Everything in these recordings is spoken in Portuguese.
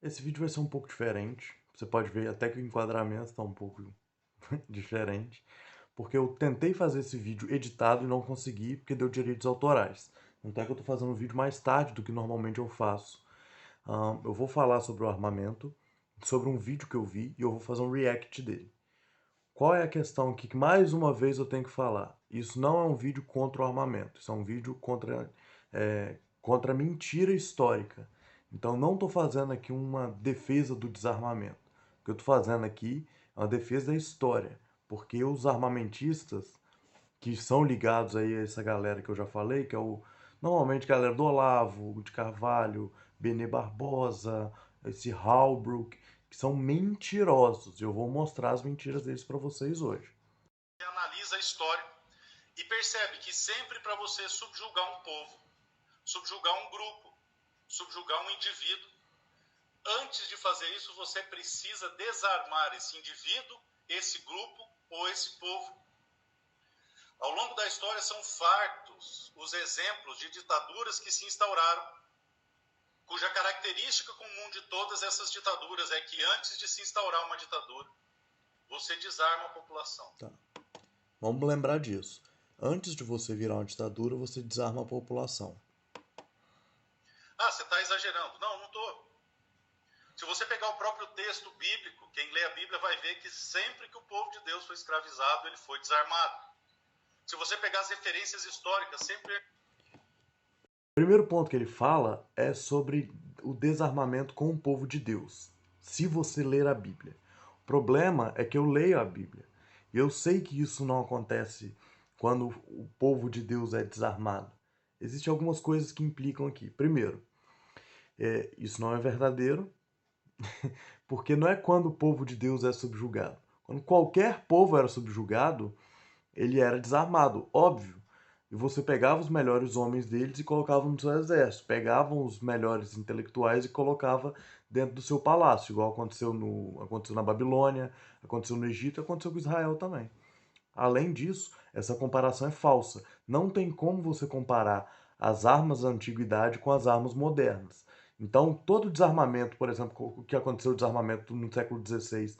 Esse vídeo vai ser um pouco diferente. Você pode ver até que o enquadramento está um pouco diferente, porque eu tentei fazer esse vídeo editado e não consegui porque deu direitos autorais. Então é que eu estou fazendo um vídeo mais tarde do que normalmente eu faço. Eu vou falar sobre o armamento, sobre um vídeo que eu vi e eu vou fazer um react dele. Qual é a questão aqui que mais uma vez eu tenho que falar? Isso não é um vídeo contra o armamento, isso é um vídeo contra a mentira histórica. Então não estou fazendo aqui uma defesa do desarmamento. O que eu estou fazendo aqui é uma defesa da história. Porque os armamentistas que são ligados aí a essa galera que eu já falei, que é normalmente a galera do Olavo, de Carvalho, Benê Barbosa, esse Halbrook, que são mentirosos. Eu vou mostrar as mentiras deles para vocês hoje. Você analisa a história e percebe que sempre para você subjugar um povo, subjugar um grupo, subjugar um indivíduo, antes de fazer isso você precisa desarmar esse indivíduo, esse grupo ou esse povo. Ao longo da história são fartos os exemplos de ditaduras que se instauraram, cuja característica comum de todas essas ditaduras é que antes de se instaurar uma ditadura, você desarma a população. Tá. Vamos lembrar disso. Antes de você virar uma ditadura, você desarma a população. Ah, você está exagerando. Não, não estou. Se você pegar o próprio texto bíblico, quem lê a Bíblia vai ver que sempre que o povo de Deus foi escravizado, ele foi desarmado. Se você pegar as referências históricas, sempre... O primeiro ponto que ele fala é sobre o desarmamento com o povo de Deus, se você ler a Bíblia. O problema é que eu leio a Bíblia, e eu sei que isso não acontece quando o povo de Deus é desarmado. Existem algumas coisas que implicam aqui. Primeiro, isso não é verdadeiro, porque não é quando o povo de Deus é subjugado. Quando qualquer povo era subjugado, ele era desarmado, óbvio. E você pegava os melhores homens deles e colocava no seu exército. Pegavam os melhores intelectuais e colocava dentro do seu palácio, igual aconteceu na Babilônia, aconteceu no Egito e aconteceu com Israel também. Além disso, essa comparação é falsa. Não tem como você comparar as armas da antiguidade com as armas modernas. Então, todo desarmamento, por exemplo, o que aconteceu o desarmamento no século XVI,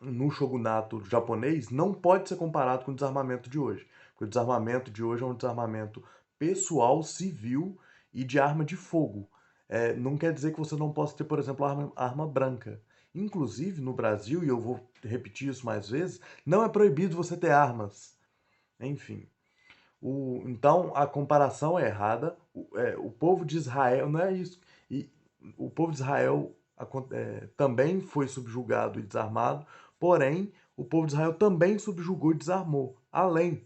no shogunato japonês, não pode ser comparado com o desarmamento de hoje. Porque o desarmamento de hoje é um desarmamento pessoal, civil e de arma de fogo. Não quer dizer que você não possa ter, por exemplo, arma branca. Inclusive, no Brasil, e eu vou repetir isso mais vezes, não é proibido você ter armas. Enfim. Então, a comparação é errada. O povo de Israel, não é isso. E o povo de Israel também foi subjugado e desarmado, porém, o povo de Israel também subjugou e desarmou. Além,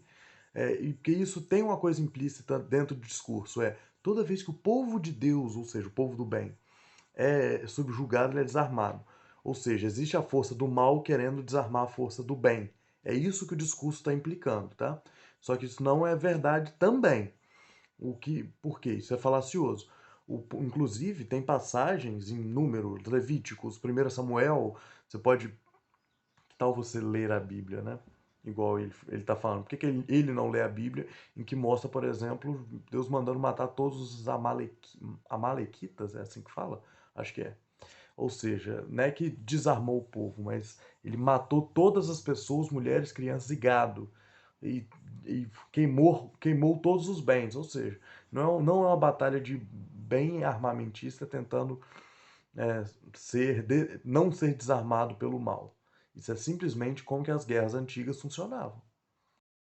e que isso tem uma coisa implícita dentro do discurso, toda vez que o povo de Deus, ou seja, o povo do bem, é subjugado, ele é desarmado. Ou seja, existe a força do mal querendo desarmar a força do bem. É isso que o discurso está implicando, tá? Só que isso não é verdade também. Por quê? Isso é falacioso. Inclusive, tem passagens em Números, Levíticos, 1 Samuel, você pode, que tal você ler a Bíblia, né? Igual ele está falando. Por que ele não lê a Bíblia, em que mostra, por exemplo, Deus mandando matar todos os amalequitas, é assim que fala? Acho que é. Ou seja, não é que desarmou o povo, mas ele matou todas as pessoas, mulheres, crianças e gado. E, e queimou todos os bens. Ou seja, não é uma batalha de bem armamentista tentando não ser desarmado pelo mal. Isso é simplesmente como que as guerras antigas funcionavam.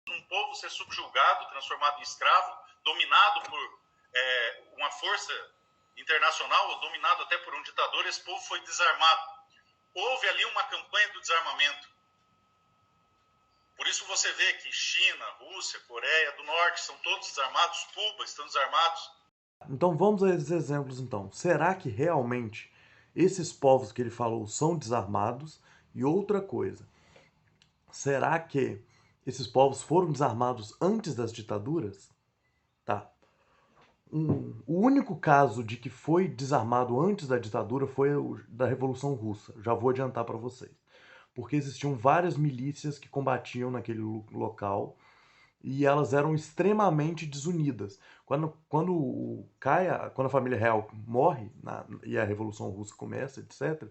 Um povo ser subjugado, transformado em escravo, dominado por uma força internacional, ou dominado até por um ditador, esse povo foi desarmado. Houve ali uma campanha do desarmamento. Por isso você vê que China, Rússia, Coreia do Norte são todos desarmados, Cuba estão desarmados. Então vamos a esses exemplos então. Será que realmente esses povos que ele falou são desarmados? E outra coisa, será que esses povos foram desarmados antes das ditaduras? Tá. O único caso de que foi desarmado antes da ditadura foi o da Revolução Russa. Já vou adiantar para vocês. Porque existiam várias milícias que combatiam naquele local e elas eram extremamente desunidas. Quando a família real morre e a Revolução Russa começa, etc.,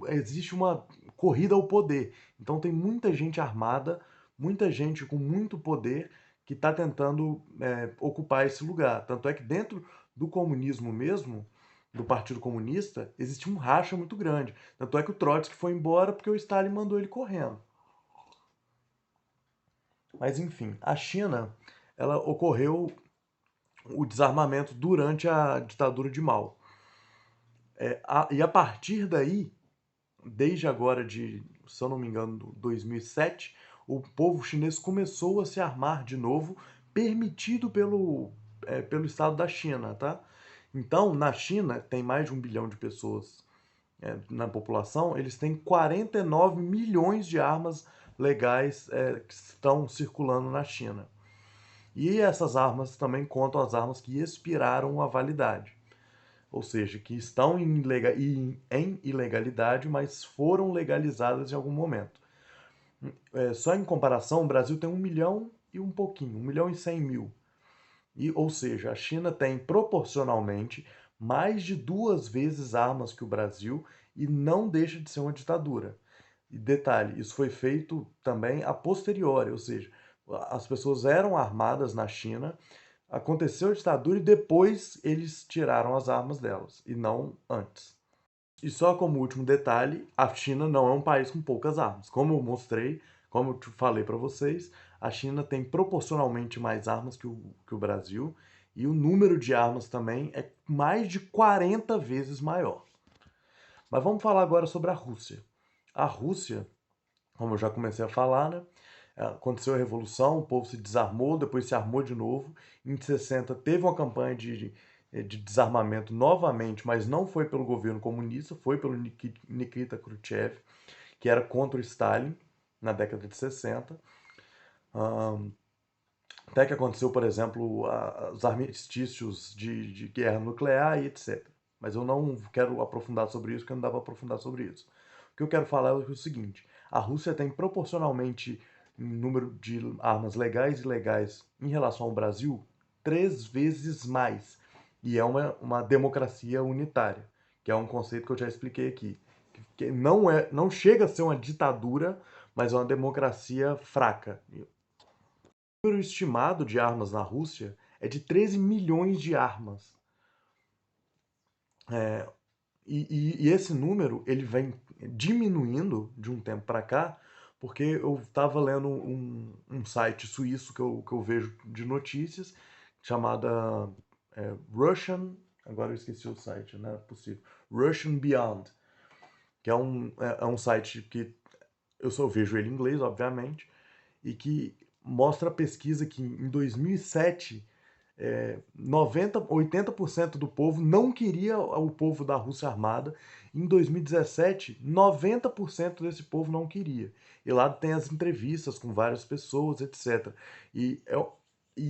existe uma corrida ao poder. Então tem muita gente armada, muita gente com muito poder que está tentando ocupar esse lugar. Tanto é que dentro do comunismo mesmo, do Partido Comunista, existe um racha muito grande. Tanto é que o Trotsky foi embora porque o Stalin mandou ele correndo. Mas enfim, a China, ela ocorreu o desarmamento durante a ditadura de Mao. E a partir daí, desde agora se eu não me engano, 2007, o povo chinês começou a se armar de novo, permitido pelo Estado da China, tá? Então, na China, tem mais de 1 bilhão de pessoas na população, eles têm 49 milhões de armas legais que estão circulando na China. E essas armas também contam as armas que expiraram a validade. Ou seja, que estão em ilegalidade, mas foram legalizadas em algum momento. Só em comparação, o Brasil tem 1 milhão e um pouquinho, 1 milhão e 100 mil. Ou seja, a China tem proporcionalmente mais de 2 vezes armas que o Brasil e não deixa de ser uma ditadura. E detalhe, isso foi feito também a posteriori, ou seja, as pessoas eram armadas na China, aconteceu a ditadura e depois eles tiraram as armas delas, e não antes. E só como último detalhe, a China não é um país com poucas armas. Como eu mostrei, como eu falei para vocês, a China tem proporcionalmente mais armas que o Brasil, e o número de armas também é mais de 40 vezes maior. Mas vamos falar agora sobre a Rússia. A Rússia, como eu já comecei a falar, né? Aconteceu a Revolução, o povo se desarmou, depois se armou de novo. Em 60 teve uma campanha de desarmamento novamente, mas não foi pelo governo comunista, foi pelo Nikita Khrushchev, que era contra o Stalin na década de 60. Até que aconteceu, por exemplo, os armistícios de guerra nuclear e etc. Mas eu não quero aprofundar sobre isso, porque não dá para aprofundar sobre isso. O que eu quero falar é o seguinte: a Rússia tem proporcionalmente número de armas legais e ilegais em relação ao Brasil 3 vezes mais. E é uma democracia unitária, que é um conceito que eu já expliquei aqui. Que não chega a ser uma ditadura, mas é uma democracia fraca. O número estimado de armas na Rússia é de 13 milhões de armas. E esse número ele vem diminuindo de um tempo para cá, porque eu estava lendo um site suíço que eu vejo de notícias, chamada Russian, agora eu esqueci o site, não é possível, Russian Beyond, que é um site que eu só vejo ele em inglês, obviamente, e que mostra a pesquisa que em 2007 80% do povo não queria o povo da Rússia armada. Em 2017, 90% desse povo não queria. E lá tem as entrevistas com várias pessoas, etc. E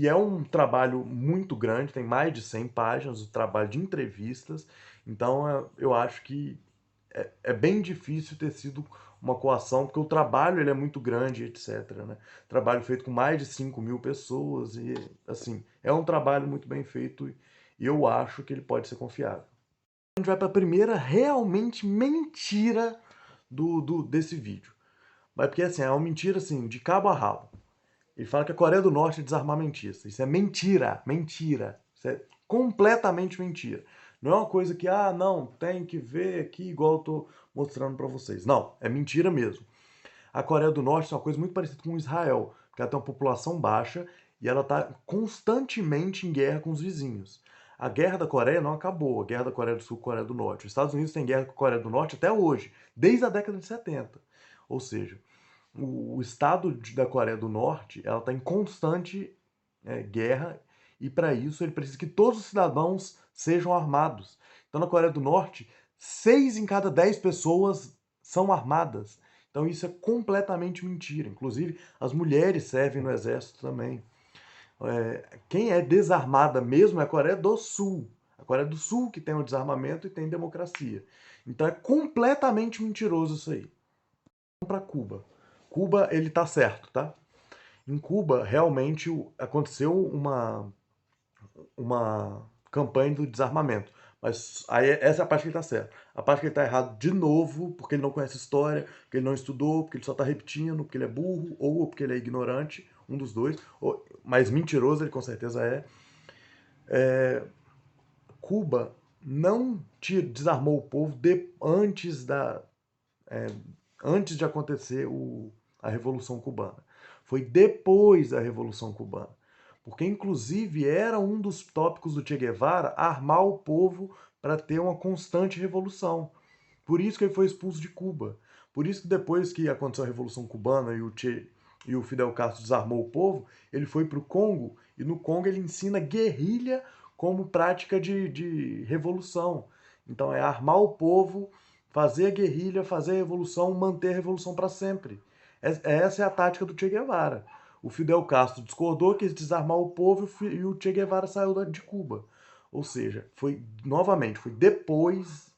é um trabalho muito grande, tem mais de 100 páginas, o trabalho de entrevistas. Então eu acho que é bem difícil ter sido uma coação, porque o trabalho ele é muito grande, etc. Né? Trabalho feito com mais de 5 mil pessoas, e assim, é um trabalho muito bem feito e eu acho que ele pode ser confiável. A gente vai para a primeira realmente mentira desse vídeo. Mas porque assim, é uma mentira assim, de cabo a rabo. Ele fala que a Coreia do Norte é desarmamentista. Isso é mentira, mentira. Isso é completamente mentira. Não é uma coisa que, não, tem que ver aqui igual eu tô mostrando para vocês. Não, é mentira mesmo. A Coreia do Norte é uma coisa muito parecida com Israel, porque ela tem uma população baixa e ela está constantemente em guerra com os vizinhos. A guerra da Coreia não acabou, a guerra da Coreia do Sul com a Coreia do Norte. Os Estados Unidos têm guerra com a Coreia do Norte até hoje, desde a década de 70. Ou seja, o Estado da Coreia do Norte ela está em constante guerra e para isso ele precisa que todos os cidadãos sejam armados. Então na Coreia do Norte, 6 em cada 10 pessoas são armadas. Então isso é completamente mentira. Inclusive as mulheres servem no exército também. Quem é desarmada mesmo é a Coreia do Sul. A Coreia do Sul que tem o desarmamento e tem democracia. Então é completamente mentiroso isso aí. Vamos para Cuba. Cuba, ele tá certo, tá? Em Cuba, realmente aconteceu uma campanha do desarmamento. Mas aí, essa é a parte que ele está certo. A parte que ele está errado de novo, porque ele não conhece história, porque ele não estudou, porque ele só está repetindo, porque ele é burro, ou porque ele é ignorante, um dos dois. Mas mentiroso ele com certeza é. Cuba não desarmou o povo antes de acontecer a Revolução Cubana. Foi depois da Revolução Cubana. Porque, inclusive, era um dos tópicos do Che Guevara armar o povo para ter uma constante revolução. Por isso que ele foi expulso de Cuba. Por isso que depois que aconteceu a Revolução Cubana e o Fidel Castro desarmou o povo, ele foi para o Congo e no Congo ele ensina guerrilha como prática de revolução. Então é armar o povo, fazer a guerrilha, fazer a revolução, manter a revolução para sempre. Essa é a tática do Che Guevara. O Fidel Castro discordou, quis desarmar o povo e o Che Guevara saiu de Cuba. Ou seja, foi depois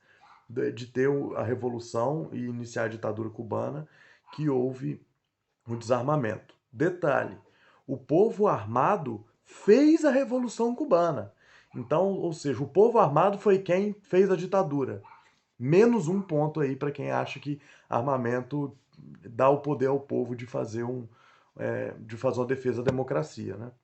de ter a Revolução e iniciar a ditadura cubana que houve o desarmamento. Detalhe, o povo armado fez a Revolução Cubana. Então, ou seja, o povo armado foi quem fez a ditadura. Menos um ponto aí para quem acha que armamento dá o poder ao povo de fazer uma defesa da democracia, né?